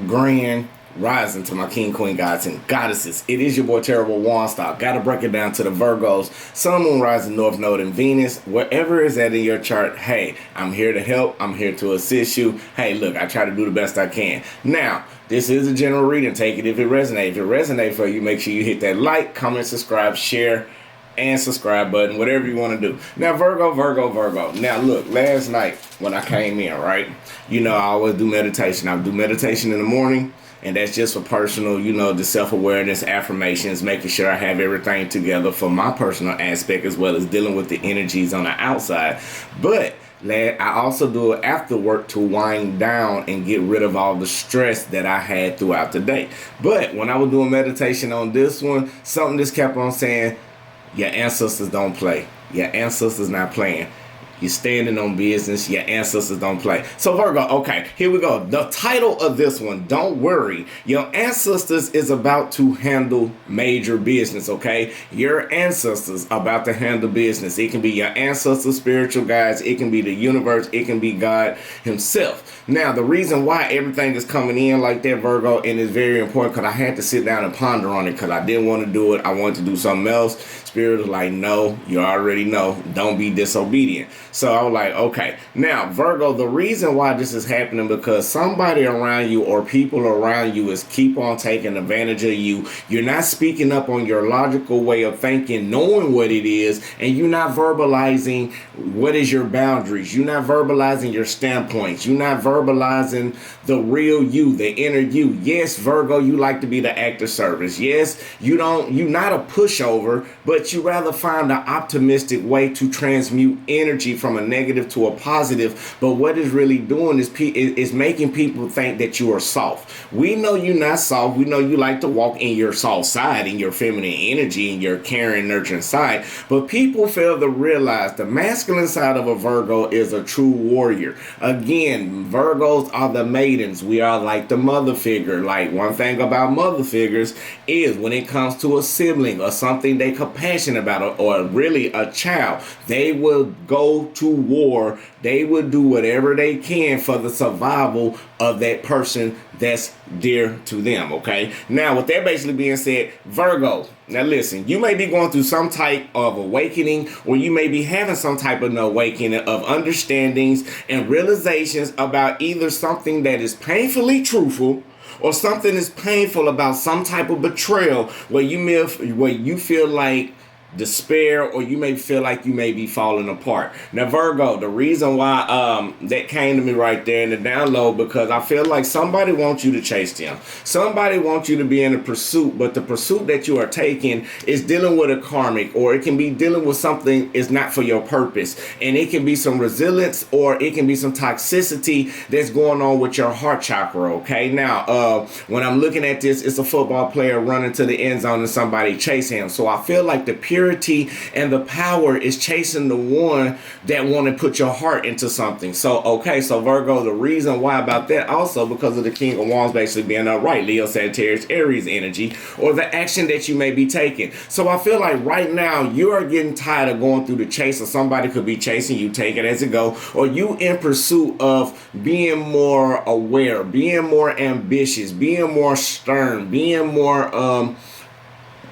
Grand rising to my king, queen, gods, and goddesses. It is your boy Terrible Waunstar. Gotta break it down to the Virgos, Sun, Moon, Rising, North Node, and Venus. Wherever is at in your chart, hey, I'm here to help. I'm here to assist you. Hey, look, I try to do the best I can. Now, this is a general reading. Take it if it resonates. If it resonates for you, make sure you hit that like, comment, subscribe, share, and subscribe button, whatever you want to do. Now, Virgo. Now, look, last night when I came in, right, you know, I always do meditation. I do meditation in the morning, and that's just for personal, you know, the self-awareness, affirmations, making sure I have everything together for my personal aspect, as well as dealing with the energies on the outside. But I also do it after work to wind down and get rid of all the stress that I had throughout the day. But when I was doing meditation on this one, something just kept on saying, your ancestors don't play. Your ancestors not playing. You're standing on business. Your ancestors don't play. So Virgo, okay, here we go. The title of this one, don't worry. Your ancestors is about to handle major business, okay? Your ancestors about to handle business. It can be your ancestors, spiritual guides. It can be the universe. It can be God himself. Now, the reason why everything is coming in like that, Virgo, and it's very important because I had to sit down and ponder on it because I didn't want to do it. I wanted to do something else. Spirit was like, no, you already know. Don't be disobedient. So I was like, okay. Now, Virgo, the reason why this is happening because somebody around you or people around you is keep on taking advantage of you. You're not speaking up on your logical way of thinking, knowing what it is, and you're not verbalizing what is your boundaries. You're not verbalizing your standpoints. You're not verbalizing the real you, the inner you. Yes, Virgo, you like to be the act of service. Yes, you're not a pushover, but you rather find an optimistic way to transmute energy from a negative to a positive. But what it's really doing is making people think that you are soft. We know you're not soft. We know you like to walk in your soft side, in your feminine energy, in your caring, nurturing side. But people fail to realize the masculine side of a Virgo is a true warrior. Again, Virgos are the maidens. We are like the mother figure. Like, one thing about mother figures is when it comes to a sibling or something they passionate about, or really a child, they will go to war. They will do whatever they can for the survival of that person that's dear to them. Okay, now with that basically being said, Virgo, now listen, you may be going through some type of awakening, or you may be having some type of awakening of understandings and realizations about either something that is painfully truthful, or something is painful about some type of betrayal where you feel like despair, or you may feel like you may be falling apart. Now, Virgo, the reason why that came to me right there in the download, because I feel like somebody wants you to chase them. Somebody wants you to be in a pursuit, but the pursuit that you are taking is dealing with a karmic, or it can be dealing with something is not for your purpose. And it can be some resilience, or it can be some toxicity that's going on with your heart chakra, okay? Now, when I'm looking at this, it's a football player running to the end zone and somebody chasing him. So I feel like the purity and the power is chasing the one that want to put your heart into something. So, okay, so Virgo, the reason why about that also because of the King of Wands basically being upright, Leo, Sagittarius, Aries energy, or the action that you may be taking. So I feel like right now you are getting tired of going through the chase, or somebody could be chasing you, take it as it go, or you in pursuit of being more aware, being more ambitious, being more stern, being more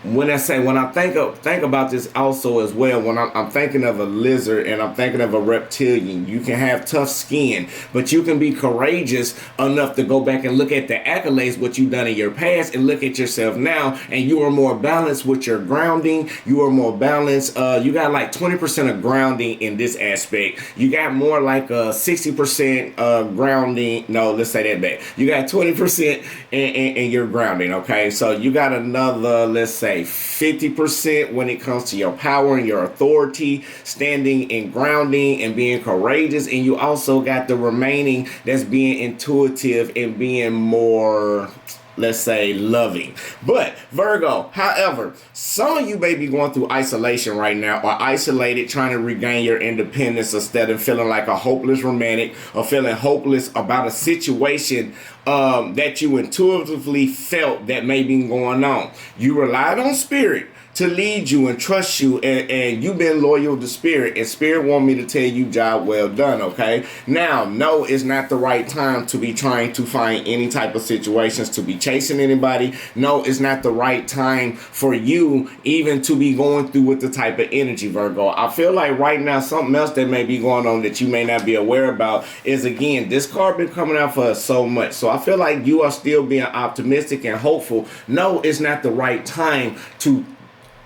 when I think about this also as well, when I'm thinking of a lizard and I'm thinking of a reptilian, you can have tough skin, but you can be courageous enough to go back and look at the accolades, what you've done in your past, and look at yourself now, and you are more balanced with your grounding. You are more balanced. You got like 20% of grounding in this aspect. You got more like a 60% grounding. No, let's say that back. You got 20% in your grounding, okay? So you got another, let's say, 50% when it comes to your power and your authority, standing and grounding and being courageous. And you also got the remaining that's being intuitive and being more, let's say, loving. But Virgo, however, some of you may be going through isolation right now, or isolated, trying to regain your independence instead of feeling like a hopeless romantic, or feeling hopeless about a situation that you intuitively felt that may be going on. You relied on spirit to lead you and trust you, and you've been loyal to spirit, and spirit want me to tell you, job well done. Okay, now no, it's not the right time to be trying to find any type of situations, to be chasing anybody. No, it's not the right time for you even to be going through with the type of energy, Virgo. I feel like right now something else that may be going on that you may not be aware about is, again, this card been coming out for us so much, so I feel like you are still being optimistic and hopeful. No, it's not the right time to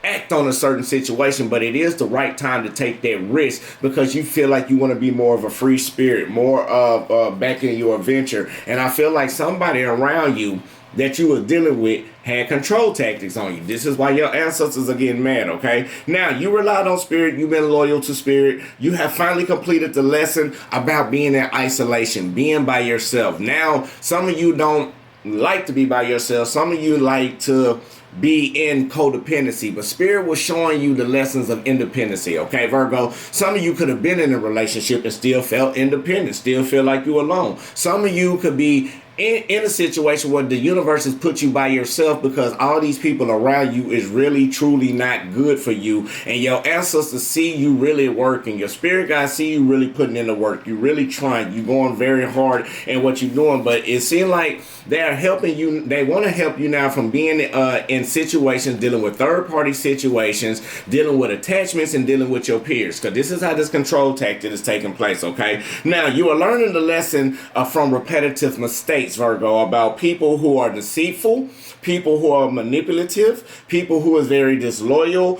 act on a certain situation, but it is the right time to take that risk because you feel like you want to be more of a free spirit, more of back in your adventure. And I feel like somebody around you that you were dealing with had control tactics on you. This is why your ancestors are getting mad, okay? Now, you relied on spirit. You've been loyal to spirit. You have finally completed the lesson about being in isolation, being by yourself. Now, some of you don't like to be by yourself. Some of you like to be in codependency, but spirit was showing you the lessons of independency, okay, Virgo? Some of you could have been in a relationship and still felt independent, still feel like you're alone. Some of you could be in a situation where the universe has put you by yourself because all these people around you is really truly not good for you, and your ancestors see you really working. Your spirit guys see you really putting in the work. You really trying. You going very hard in what you're doing, but it seems like they're helping you. They want to help you now from being in situations, dealing with third-party situations, dealing with attachments, and dealing with your peers, because this is how this control tactic is taking place, okay? Now, you are learning the lesson from repetitive mistakes, Virgo, about people who are deceitful, people who are manipulative, people who are very disloyal,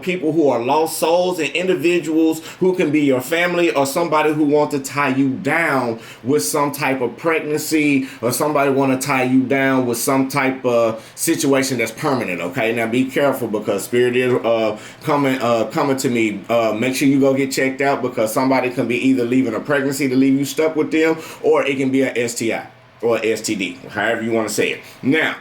people who are lost souls, and individuals who can be your family or somebody who wants to tie you down with some type of pregnancy, or somebody want to tie you down with some type of situation that's permanent, okay? Now be careful because spirit is coming to me. Make sure you go get checked out because somebody can be either leaving a pregnancy to leave you stuck with them, or it can be an STI or STD, however you want to say it. Now,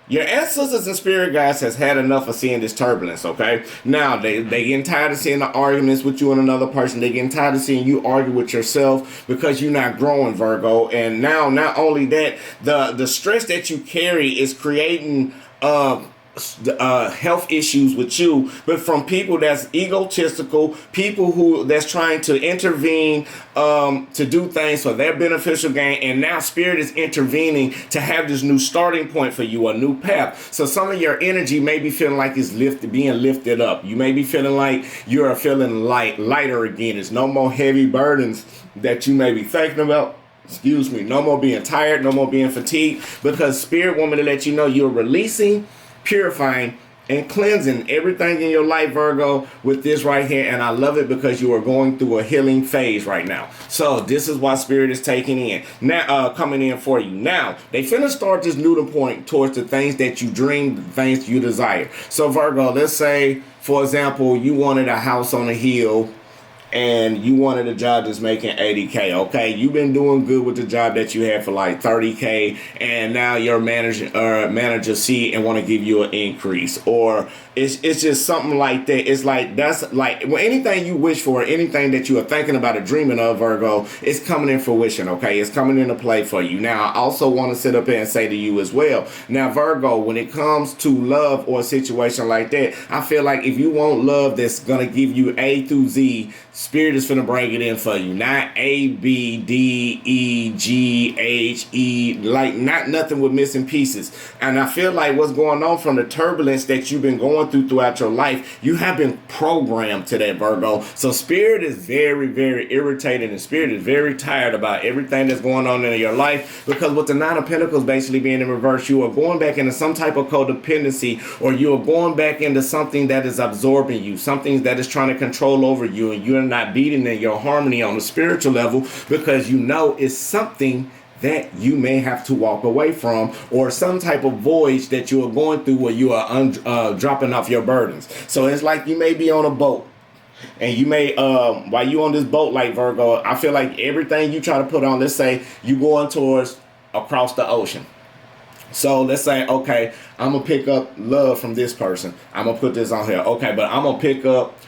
your ancestors and spirit guides has had enough of seeing this turbulence, okay? Now, they getting tired of seeing the arguments with you and another person. They getting tired of seeing you argue with yourself because you're not growing, Virgo. And now, not only that, the stress that you carry is creating health issues with you, but from people that's egotistical, people who that's trying to intervene to do things for their beneficial gain, and now spirit is intervening to have this new starting point for you, a new path. So some of your energy may be feeling like it's being lifted up. You may be feeling like you're feeling lighter again. There's no more heavy burdens that you may be thinking about. Excuse me. No more being tired, no more being fatigued, because spirit want me to let you know you're releasing, purifying, and cleansing everything in your life, Virgo, with this right here. And I love it because you are going through a healing phase right now. So this is why spirit is taking in now, coming in for you. Now they finna start this new point towards the things that you dream, the things you desire. So Virgo, let's say, for example, you wanted a house on a hill and you wanted a job that's making 80K, okay? You've been doing good with the job that you had for like 30K, and now your manager see and want to give you an increase, or it's just something like that. It's like, that's like, well, anything you wish for, anything that you are thinking about or dreaming of, Virgo, it's coming in fruition, okay? It's coming into play for you. Now, I also want to sit up here and say to you as well, now, Virgo, when it comes to love or a situation like that, I feel like if you want love that's going to give you A through Z, spirit is finna bring it in for you. Not A, B, D, E, G, H, E, like not nothing with missing pieces. And I feel like what's going on from the turbulence that you've been going through throughout your life, you have been programmed to that, Virgo. So spirit is very, very irritated, and spirit is very tired about everything that's going on in your life, because with the Nine of Pentacles basically being in reverse, you are going back into some type of codependency, or you are going back into something that is absorbing you, something that is trying to control over you, and you're not beating in your harmony on a spiritual level because you know it's something that you may have to walk away from, or some type of voyage that you are going through where you are dropping off your burdens. So it's like you may be on a boat, and you may while you on this boat, like Virgo, I feel like everything you try to put on, let's say you going towards across the ocean. So let's say, okay, I'm gonna pick up love from this person, I'm gonna put this on here, okay, but I'm gonna pick up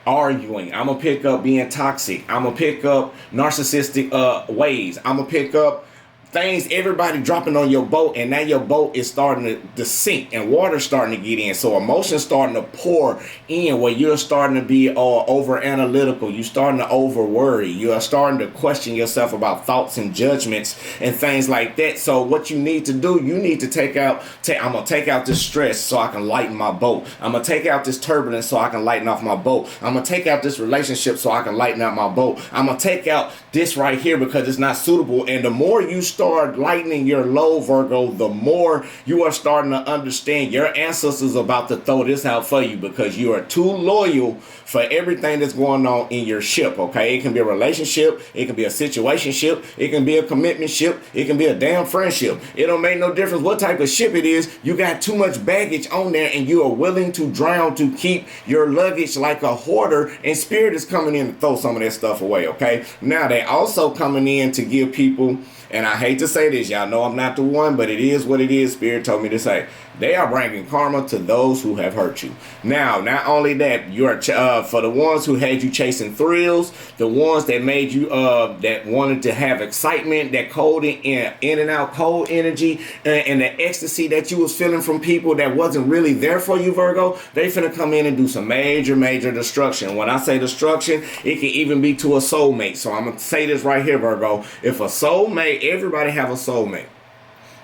arguing, I'm gonna pick up being toxic, I'm gonna pick up narcissistic ways, I'm gonna pick up things, everybody dropping on your boat, and now your boat is starting to sink and water's starting to get in. So emotions starting to pour in where you're starting to be over analytical. You're starting to over worry. You are starting to question yourself about thoughts and judgments and things like that. So what you need to do, you need to I'm going to take out this stress so I can lighten my boat. I'm going to take out this turbulence so I can lighten off my boat. I'm going to take out this relationship so I can lighten out my boat. I'm going to take out this right here because it's not suitable. And the more you start lightening your load, Virgo, the more you are starting to understand your ancestors about to throw this out for you, because you are too loyal for everything that's going on in your ship. Okay, it can be a relationship, it can be a situationship, it can be a commitment ship, it can be a damn friendship. It don't make no difference what type of ship it is. You got too much baggage on there and you are willing to drown to keep your luggage like a hoarder, and spirit is coming in to throw some of that stuff away. Okay, now they also coming in to give people, and I hate to say this, y'all know I'm not the one, but it is what it is. Spirit told me to say, they are bringing karma to those who have hurt you. Now, not only that, you're for the ones who had you chasing thrills, the ones that made you that wanted to have excitement, that cold in and out cold energy, and the ecstasy that you was feeling from people that wasn't really there for you, Virgo. They finna come in and do some major destruction. When I say destruction, it can even be to a soulmate. So I'm gonna say this right here, Virgo. If a soulmate, everybody have a soulmate,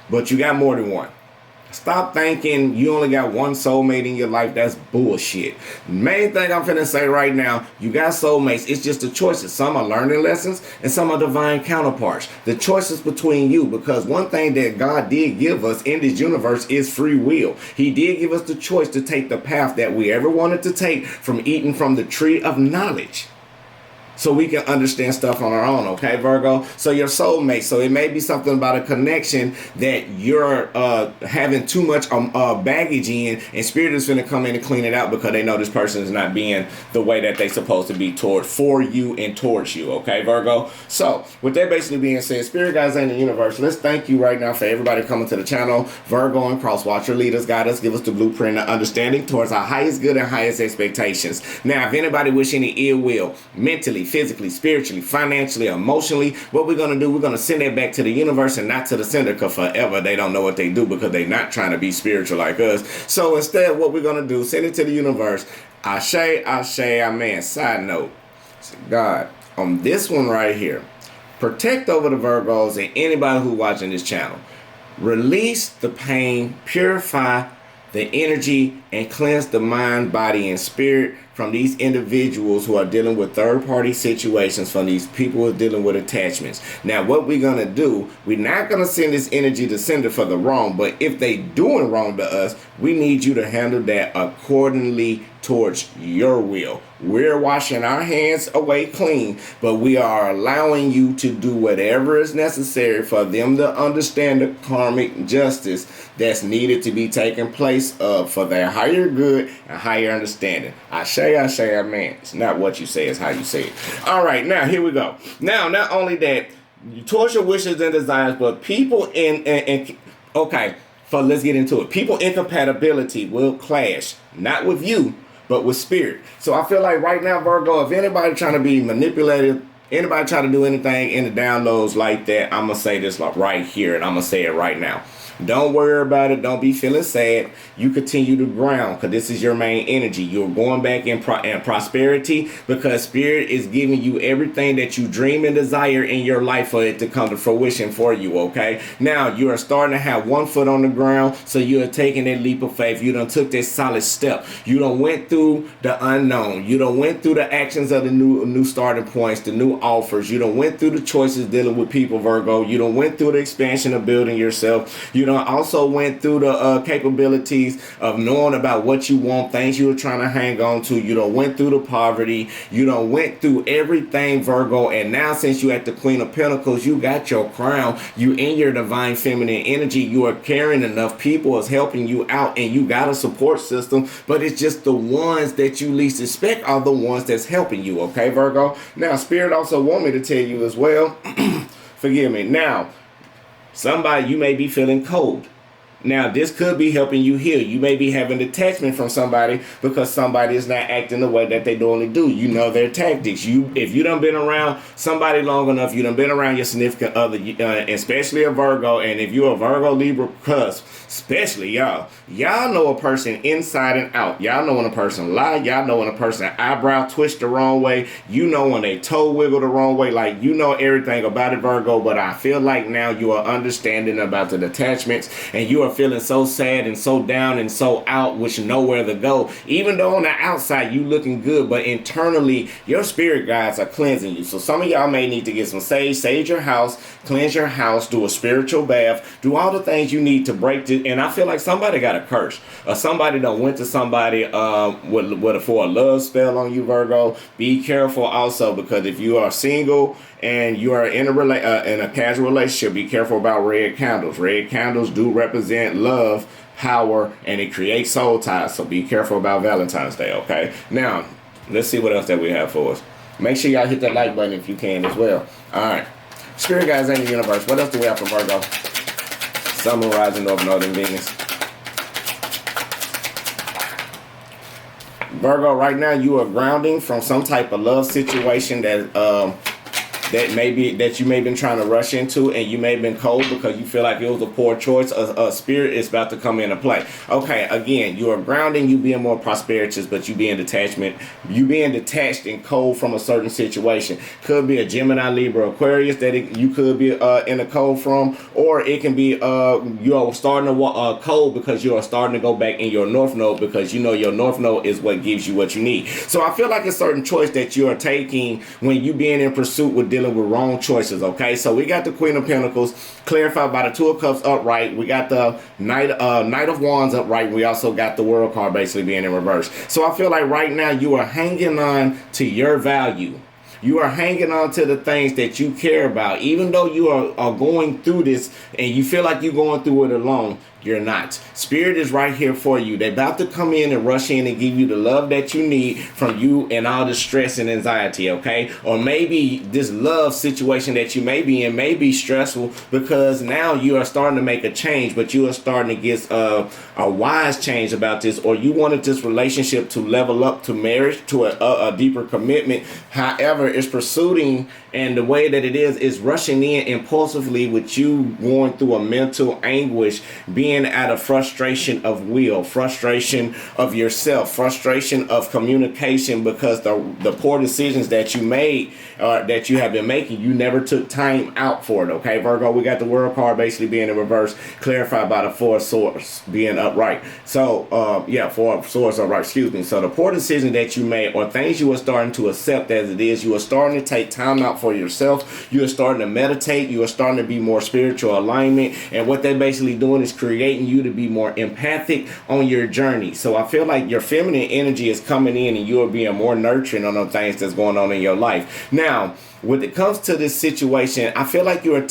but you got more than one. Stop thinking you only got one soulmate in your life. That's bullshit. Main thing I'm finna say right now, you got soulmates. It's just the choices. Some are learning lessons and some are divine counterparts. The choices between you, because one thing that God did give us in this universe is free will. He did give us the choice to take the path that we ever wanted to take from eating from the tree of knowledge, so we can understand stuff on our own, okay, Virgo? So your soulmate, so it may be something about a connection that you're having too much baggage in, and spirit is going to come in and clean it out because they know this person is not being the way that they supposed to be for you and towards you, okay, Virgo? So with that basically being said, spirit guides in the universe, let's thank you right now for everybody coming to the channel. Virgo and cross watcher, lead us, guide us, give us the blueprint of understanding towards our highest good and highest expectations. Now, if anybody wish any ill will, mentally, physically, spiritually, financially, emotionally, what we're going to do, we're going to send that back to the universe and not to the sender, because forever they don't know what they do because they're not trying to be spiritual like us. So instead, what we're going to do, send it to the universe. Ashe, Ashe, Amen. Side note, God, on this one right here, protect over the Virgos and anybody who's watching this channel. Release the pain, purify the energy, and cleanse the mind, body, and spirit from these individuals who are dealing with third-party situations, from these people who are dealing with attachments. Now, what we're going to do, we're not going to send this energy to sender for the wrong, but if they doing wrong to us, we need you to handle that accordingly towards your will. We're washing our hands away clean, but we are allowing you to do whatever is necessary for them to understand the karmic justice that's needed to be taking place for their higher good and higher understanding. Ashe, Ashe, Amen. It's not what you say, it's how you say it. All right, now here we go. Now, not only that, towards your wishes and desires, but people okay, so let's get into it. People incompatibility will clash, not with you, but with spirit. So I feel like right now, Virgo, if anybody trying to be manipulated, anybody trying to do anything in the downloads like that, I'm going to say this right here, and I'm going to say it right now. Don't worry about it. Don't be feeling sad. You continue to ground, because this is your main energy. You're going back in prosperity, because spirit is giving you everything that you dream and desire in your life for it to come to fruition for you, okay? Now, you are starting to have one foot on the ground, so you are taking that leap of faith. You done took that solid step. You done went through the unknown. You done went through the actions of the new starting points, the new offers. You done went through the choices dealing with people, Virgo. You done went through the expansion of building yourself. You done also went through the capabilities of knowing about what you want, things you were trying to hang on to. You done went through the poverty. You done went through everything, Virgo. And now, since you at the Queen of Pentacles, you got your crown. You in your divine feminine energy. You are caring enough. People is helping you out, and you got a support system. But it's just the ones that you least expect are the ones that's helping you. Okay, Virgo? Now, Spirit also want me to tell you as well. Forgive me. Now, somebody, you may be feeling cold. Now, this could be helping you heal. You may be having detachment from somebody because somebody is not acting the way that they normally do. You know their tactics. If you done been around somebody long enough, you done been around your significant other, especially a Virgo, and if you're a Virgo, Libra, cusp, especially y'all know a person inside and out. Y'all know when a person lie. Y'all know when a person eyebrow twist the wrong way. You know when they toe wiggle the wrong way. Like, you know everything about it, Virgo, but I feel like now you are understanding about the detachments, and you are feeling so sad and so down and so out, with nowhere to go. Even though on the outside you looking good, but internally your spirit guides are cleansing you. So some of y'all may need to get some sage your house, cleanse your house, do a spiritual bath, do all the things you need to break it. And I feel like somebody got a curse, or somebody done went to somebody for a love spell on you, Virgo. Be careful also, because if you are single and you are in a casual relationship, be careful about red candles. Red candles do represent love, power, and it creates soul ties. So be careful about Valentine's Day, okay? Now, let's see what else that we have for us. Make sure y'all hit that like button if you can as well. All right. Spirit guides in the universe. What else do we have for Virgo? Sun, Moon, Rising, North Node, and Venus. Virgo, right now you are grounding from some type of love situation that you may have been trying to rush into, and you may have been cold because you feel like it was a poor choice. A spirit is about to come into play. Okay, again, you are grounding, you being more prosperous, but you being detachment, you being detached and cold from a certain situation. Could be a Gemini, Libra, Aquarius that you could be in a cold from, or it can be you're starting to cold because you are starting to go back in your North Node, because you know your North Node is what gives you what you need. So I feel like a certain choice that you are taking when you being in pursuit with dealing with wrong choices. Okay, so we got the Queen of Pentacles clarified by the Two of Cups upright. We got the Knight of Wands upright. We also got the World card basically being in reverse. So I feel like right now you are hanging on to your value. You are hanging on to the things that you care about. Even though you are going through this and you feel like you're going through it alone, you're not. Spirit is right here for you. They're about to come in and rush in and give you the love that you need from you and all the stress and anxiety, okay? Or maybe this love situation that you may be in may be stressful because now you are starting to make a change, but you are starting to get a wise change about this, or you wanted this relationship to level up to marriage, to a deeper commitment. However, it's pursuing, and the way that it is rushing in impulsively with you going through a mental anguish, being out of frustration of will, frustration of yourself, frustration of communication, because the poor decisions that you made, that you have been making, you never took time out for it. Okay, Virgo, we got the World card basically being in reverse, clarified by the Four of Swords being upright. So Four of Swords upright, excuse me. So the poor decision that you made, or things you are starting to accept as it is, you are starting to take time out for yourself. You are starting to meditate. You are starting to be more spiritual alignment, and what they're basically doing is creating you to be more empathic on your journey. So I feel like your feminine energy is coming in and you are being more nurturing on the things that's going on in your life. Now, when it comes to this situation, I feel like you're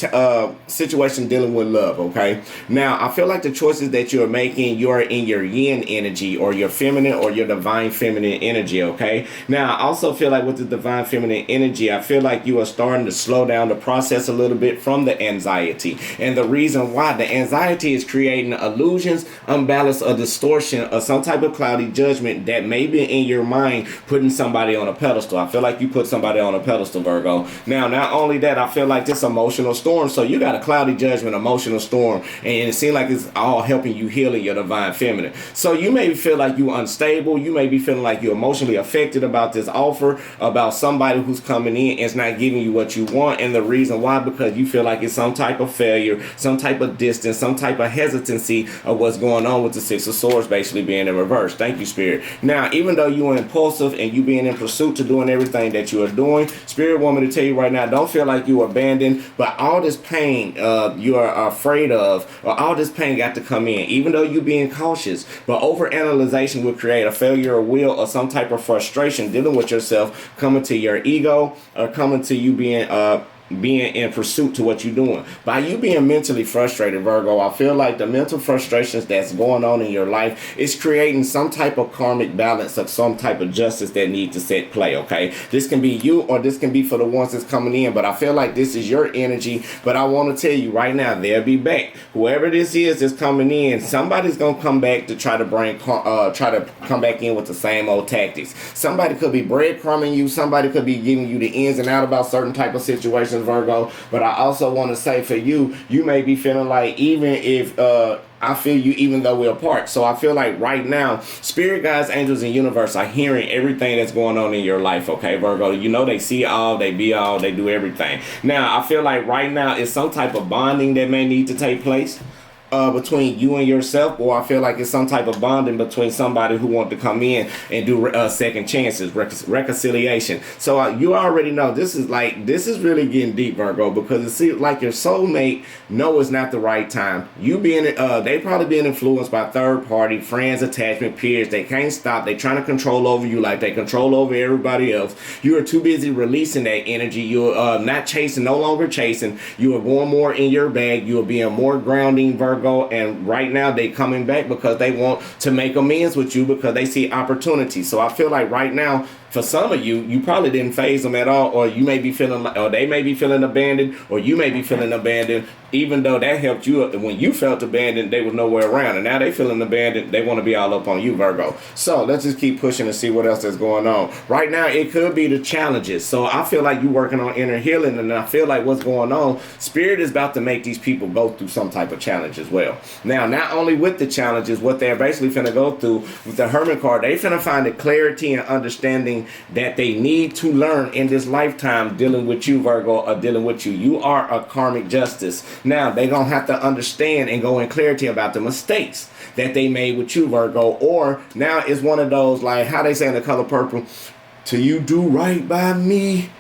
situation dealing with love, okay? Now, I feel like the choices that you're making, you're in your yin energy, or your feminine or your divine feminine energy, okay? Now, I also feel like with the divine feminine energy, I feel like you are starting to slow down the process a little bit from the anxiety. And the reason why, the anxiety is creating illusions, unbalance, or distortion, or some type of cloudy judgment that may be in your mind, putting somebody on a pedestal. I feel like you put somebody on a pedestal, Virgo. Now, not only that, I feel like this emotional storm. So you got a cloudy judgment, emotional storm, and it seems like it's all helping you heal in your divine feminine. So you may feel like you're unstable. You may be feeling like you're emotionally affected about this offer, about somebody who's coming in and is not giving you what you want. And the reason why, because you feel like it's some type of failure, some type of distance, some type of hesitancy of what's going on with the Six of Swords basically being in reverse. Thank you, Spirit. Now, even though you're impulsive and you being in pursuit to doing everything that you are doing, Spirit want me to tell you right now, don't feel like you abandoned, but all this pain you are afraid of, or all this pain got to come in, even though you being cautious. But overanalyzation will create a failure of will or some type of frustration dealing with yourself, coming to your ego, or coming to you being being in pursuit to what you're doing. By you being mentally frustrated, Virgo, I feel like the mental frustrations that's going on in your life is creating some type of karmic balance of some type of justice that needs to set play, okay? This can be you or this can be for the ones that's coming in, but I feel like this is your energy. But I want to tell you right now, they'll be back. Whoever this is that's coming in, somebody's going to come back to try to come back in with the same old tactics. Somebody could be breadcrumbing you. Somebody could be giving you the ins and out about certain type of situations, Virgo. But I also want to say for you, you may be feeling like even if I feel you even though we're apart. So I feel like right now, spirit guides, angels, and universe are hearing everything that's going on in your life, okay, Virgo? You know they see all, they be all, they do everything. Now, I feel like right now it's some type of bonding that may need to take place between you and yourself, or I feel like it's some type of bonding between somebody who wants to come in and do second chances, reconciliation. So you already know this is really getting deep, Virgo, because it seems like your soulmate know it's not the right time. You being they probably being influenced by third party friends, attachment, peers. They can't stop. They trying to control over you like they control over everybody else. You are too busy releasing that energy. You're not chasing, no longer chasing. You are going more in your bag. You are being more grounding, Virgo. And right now they coming back because they want to make amends with you because they see opportunity. So I feel like right now, for some of you, you probably didn't phase them at all, or you may be feeling, or they may be feeling abandoned, or you may be feeling abandoned, even though that helped you. When you felt abandoned, they was nowhere around, and now they feeling abandoned. They want to be all up on you, Virgo. So let's just keep pushing and see what else is going on. Right now, it could be the challenges. So I feel like you working on inner healing, and I feel like what's going on, Spirit is about to make these people go through some type of challenge as well. Now, not only with the challenges, what they're basically finna go through with the Hermit card, they finna find the clarity and understanding that they need to learn in this lifetime dealing with you, Virgo, or dealing with you. You are a karmic justice. Now, they're going to have to understand and go in clarity about the mistakes that they made with you, Virgo. Or now it's one of those, like how they say in The Color Purple, till you do right by me,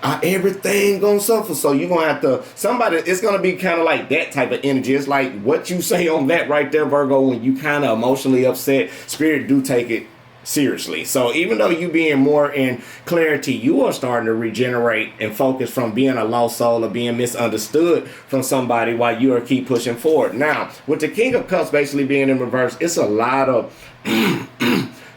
everything gonna suffer. So you're gonna have to, somebody, it's gonna be kind of like that type of energy. It's like what you say on that right there, Virgo, when you kind of emotionally upset, Spirit do take it seriously. So even though you being more in clarity, you are starting to regenerate and focus from being a lost soul or being misunderstood from somebody while you are keep pushing forward. Now, with the King of Cups basically being in reverse, it's a lot of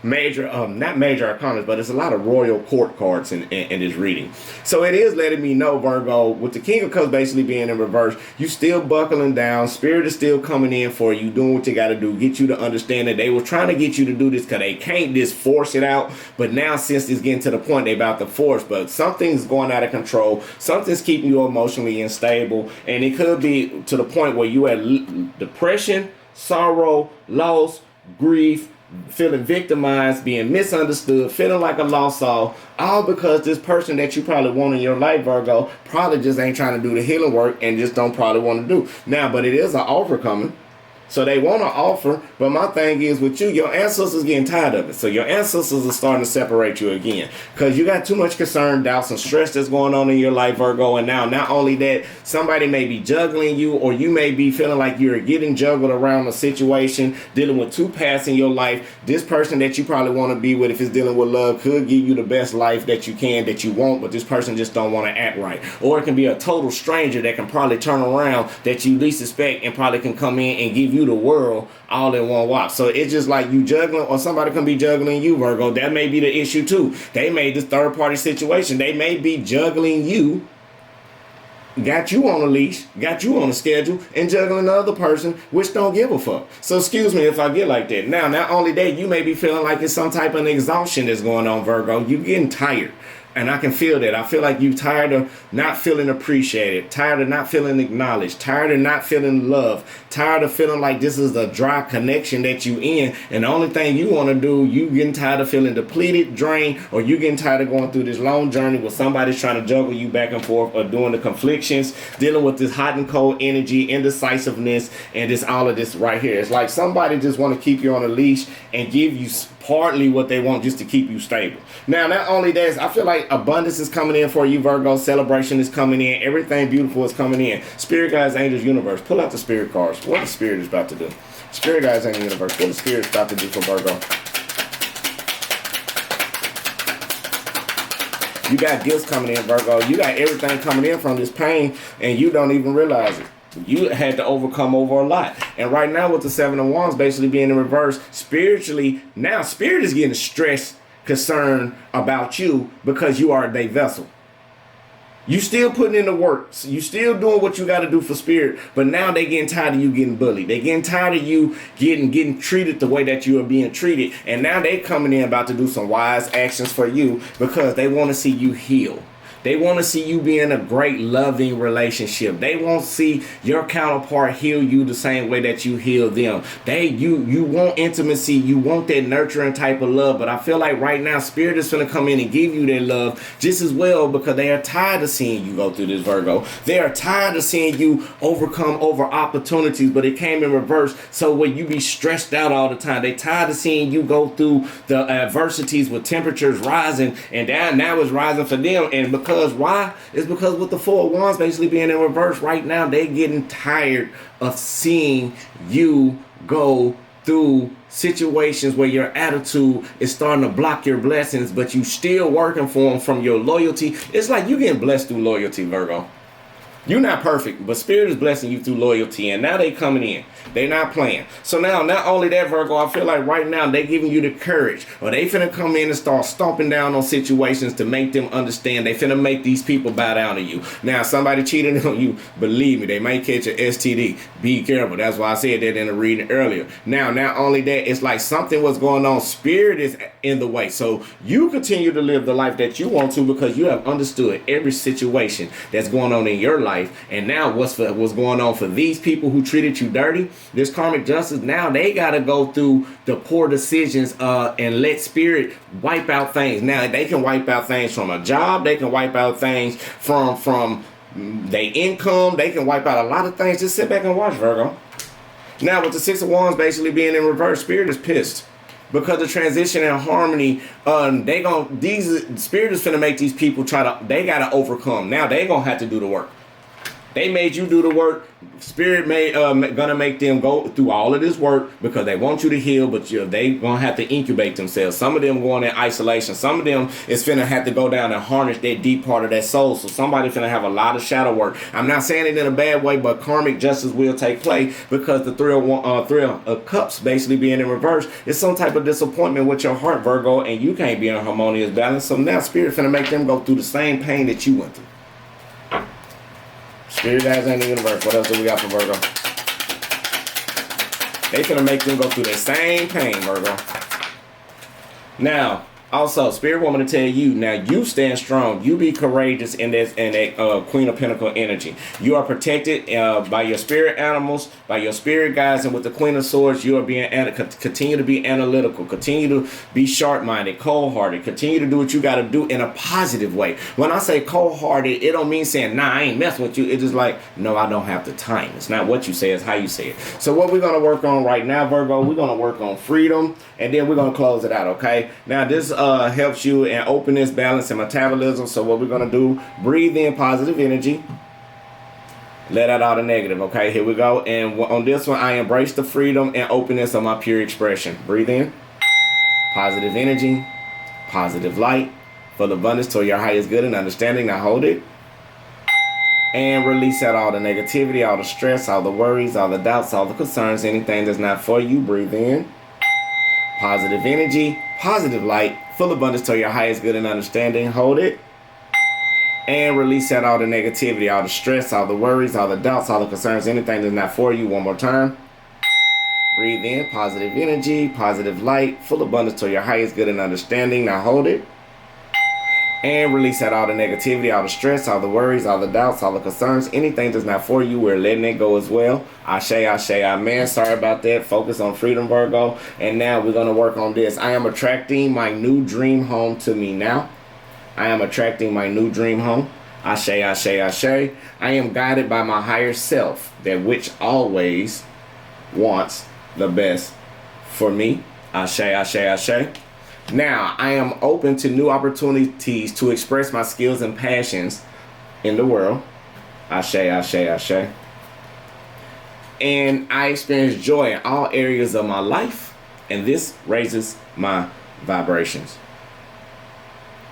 major, not major arcana, but it's a lot of royal court cards in this reading. So it is letting me know, Virgo, with the King of Cups basically being in reverse, you still buckling down. Spirit is still coming in for you, doing what you got to do, get you to understand that they were trying to get you to do this because they can't just force it out. But now, since it's getting to the point they about to force, but something's going out of control, something's keeping you emotionally unstable, and it could be to the point where you had depression, sorrow, loss, grief, feeling victimized, being misunderstood, feeling like a lost soul, all because this person that you probably want in your life, Virgo, probably just ain't trying to do the healing work and just don't probably want to do. Now, but it is an offer coming. So they want to offer, but my thing is with you, your ancestors getting tired of it. So your ancestors are starting to separate you again because you got too much concern, doubts, and stress that's going on in your life, Virgo. And now, not only that, somebody may be juggling you, or you may be feeling like you're getting juggled around a situation, dealing with two paths in your life. This person that you probably want to be with, if it's dealing with love, could give you the best life that you can, that you want, but this person just don't want to act right. Or it can be a total stranger that can probably turn around that you least expect and probably can come in and give you the world all in one walk. So it's just like you juggling, or somebody can be juggling you, Virgo. That may be the issue too. They made this third party situation. They may be juggling you, got you on a leash, got you on a schedule, and juggling the other person, which don't give a fuck. So excuse me if I get like that. Now, not only that, you may be feeling like it's some type of exhaustion that's going on, Virgo. You getting tired. And I can feel that. I feel like you're tired of not feeling appreciated, tired of not feeling acknowledged, tired of not feeling loved, tired of feeling like this is a dry connection that you in. And the only thing you want to do, you getting tired of feeling depleted, drained, or you getting tired of going through this long journey where somebody's trying to juggle you back and forth, or doing the conflictions, dealing with this hot and cold energy, indecisiveness, and this all of this right here. It's like somebody just want to keep you on a leash and give you partly what they want just to keep you stable. Now, not only that, I feel like abundance is coming in for you, Virgo. Celebration is coming in. Everything beautiful is coming in. Spirit guides, angels, universe. Pull out the spirit cards. What the spirit is about to do. Spirit guides, angels, universe. What the spirit is about to do for Virgo. You got gifts coming in, Virgo. You got everything coming in from this pain, and you don't even realize it. You had to overcome over a lot. And right now with the Seven of Wands basically being in reverse, spiritually, now Spirit is getting stressed, concerned about you because you are a vessel. You still putting in the work. You still doing what you got to do for Spirit. But now they getting tired of you getting bullied. They getting tired of you getting treated the way that you are being treated. And now they coming in about to do some wise actions for you because they want to see you heal. They want to see you be in a great, loving relationship. They won't see your counterpart heal you the same way that you heal them. You want intimacy. You want that nurturing type of love. But I feel like right now, Spirit is going to come in and give you that love just as well because they are tired of seeing you go through this, Virgo. They are tired of seeing you overcome over opportunities, but it came in reverse. So when you be stressed out all the time, they tired of seeing you go through the adversities with temperatures rising and now it's rising for them. And because why? It's because with the Four of Wands basically being in reverse right now, they're getting tired of seeing you go through situations where your attitude is starting to block your blessings, but you still working for them from your loyalty. It's like you getting blessed through loyalty, Virgo. You're not perfect, but Spirit is blessing you through loyalty, and now they coming in. They not playing. So now, not only that, Virgo, I feel like right now they giving you the courage, or they finna come in and start stomping down on situations to make them understand. They finna make these people bow down to you. Now, somebody cheating on you, believe me, they might catch an STD. Be careful. That's why I said that in the reading earlier. Now, not only that, it's like something was going on. Spirit is in the way. So you continue to live the life that you want to because you have understood every situation that's going on in your life. And now what's going on for these people who treated you dirty, this karmic justice, now they got to go through the poor decisions and let Spirit wipe out things. Now they can wipe out things from a job. They can wipe out things from their income. They can wipe out a lot of things. Just sit back and watch, Virgo. Now with the Six of Wands basically being in reverse, Spirit is pissed. Because the transition and harmony, Spirit is finna make these people they gotta overcome. Now they gonna have to do the work. They made you do the work. Spirit gonna make them go through all of this work because they want you to heal, but they gonna have to incubate themselves. Some of them going in isolation. Some of them is finna have to go down and harness that deep part of that soul. So somebody finna have a lot of shadow work. I'm not saying it in a bad way, but karmic justice will take place because the Three of Cups basically being in reverse is some type of disappointment with your heart, Virgo, and you can't be in harmonious balance. So now Spirit finna make them go through the same pain that you went through. Spirit guys in the universe. What else do we got for Virgo? They finna make them go through the same pain, Virgo. Now, also, Spirit want me to tell you, now you stand strong. You be courageous in that Queen of Pentacle energy. You are protected by your spirit animals, by your spirit guides, and with the Queen of Swords, you are being continue to be analytical, continue to be sharp-minded, cold-hearted, continue to do what you got to do in a positive way. When I say cold-hearted, it don't mean saying, nah, I ain't messing with you. It's just like, no, I don't have the time. It's not what you say, it's how you say it. So what we're going to work on right now, Virgo, we're going to work on freedom, and then we're going to close it out, okay? Now, this helps you in openness, balance, and metabolism. So what we're going to do, breathe in positive energy. Let out all the negative, okay? Here we go. And on this one, I embrace the freedom and openness of my pure expression. Breathe in. Positive energy. Positive light. Full abundance to your highest good and understanding. Now hold it. And release out all the negativity, all the stress, all the worries, all the doubts, all the concerns, anything that's not for you. Breathe in. Positive energy. Positive light. Full abundance to your highest good and understanding. Hold it. And release out all the negativity, all the stress, all the worries, all the doubts, all the concerns, anything that's not for you. One more time. Breathe in. Positive energy, positive light, full abundance to your highest good and understanding. Now hold it. And release out all the negativity, all the stress, all the worries, all the doubts, all the concerns, anything that's not for you. We're letting it go as well. Ashe, ashe, amen. Sorry about that. Focus on freedom, Virgo. And now we're going to work on this. I am attracting my new dream home to me now. I am attracting my new dream home. Ashe, ashe, ashe. I am guided by my higher self, that which always wants the best for me. Ashe, ashe, ashe. Now, I am open to new opportunities to express my skills and passions in the world. Ashe, ashe, ashe. And I experience joy in all areas of my life, and this raises my vibrations.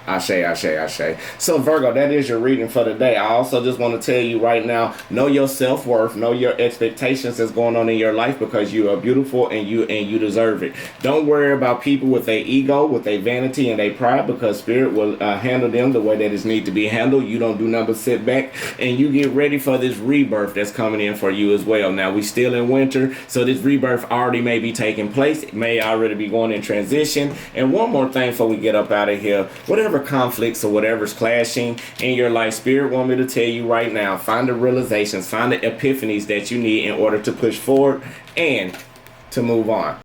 Ashe, ashe, ashe. So Virgo, that is your reading for today. I also just want to tell you right now, know your self-worth, know your expectations that's going on in your life, because you are beautiful and you deserve it. Don't worry about people with their ego, with their vanity and their pride, because spirit will handle them the way that it needs to be handled. You don't do nothing but sit back and you get ready for this rebirth that's coming in for you as well. Now, we still in winter, so this rebirth already may be taking place. It may already be going in transition. And one more thing before we get up out of here, whatever conflicts or whatever's clashing in your life, spirit want me to tell you right now, find the realizations, find the epiphanies that you need in order to push forward and to move on.